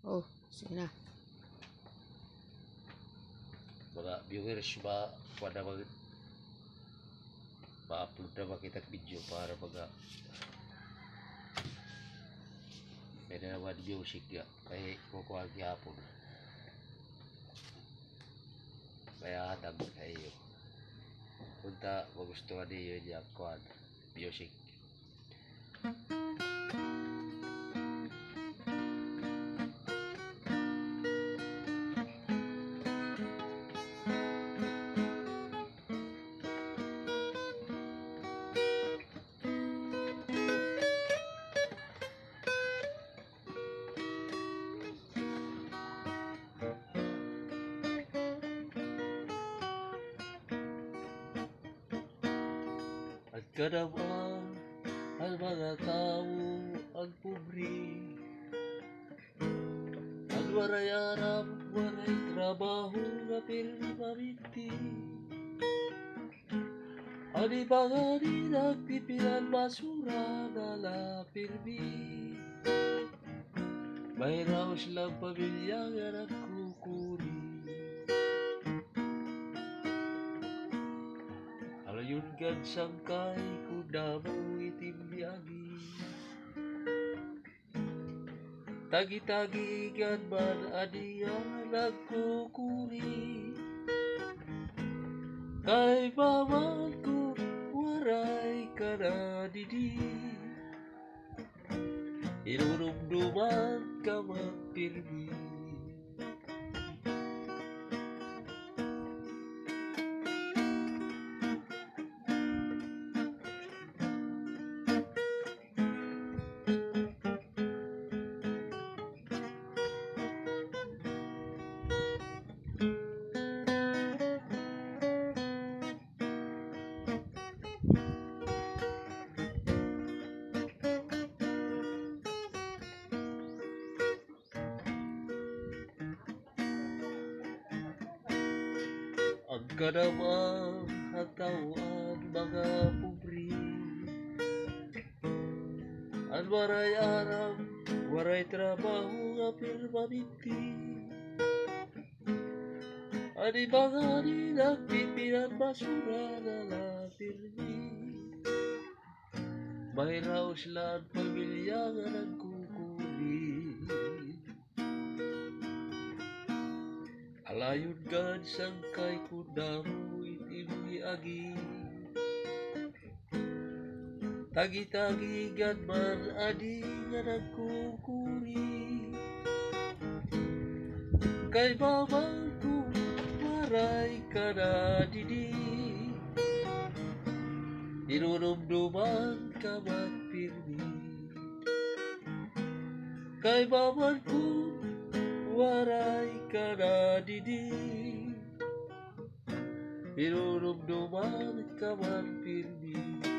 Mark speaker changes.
Speaker 1: Oh, sige na.
Speaker 2: Mga viewers ba pada ma-upload na makita video para mga may naman music ya kaya kukuha gyapon kaya hatag kayo punta magustuhan niyo niya kuhan music. At kanaman ang mga tao ang pobre, ang waray arap, waray trabaho na permanente. Ang ibang nagpipilan basura na lapirmi. May raw silang pamilya nga nagkukuri. Alayon kan sangkay kuda mo itim niagi. Tagi-tagi kan man adiya nagkukuri. Kay baman ko waray ka na didi. Inurumduman ka magpirmi. Ang kanamang hatawan mga pobre, ang waray aram, waray trabaho nga permanente. Ang ibang ani nagpipilan basura na lapirmi. May raw sila ang pamilya nga nagkukuli. Alayon kan sangkay kuda mo itim niagi. Tagi-tagi gan man adi nga nagkukuri. Kay babang ko waray ka na didi. Inurumduman ka magpirmi. Kay babang ko waray ka na didi. Inurumduman ka magpirmi.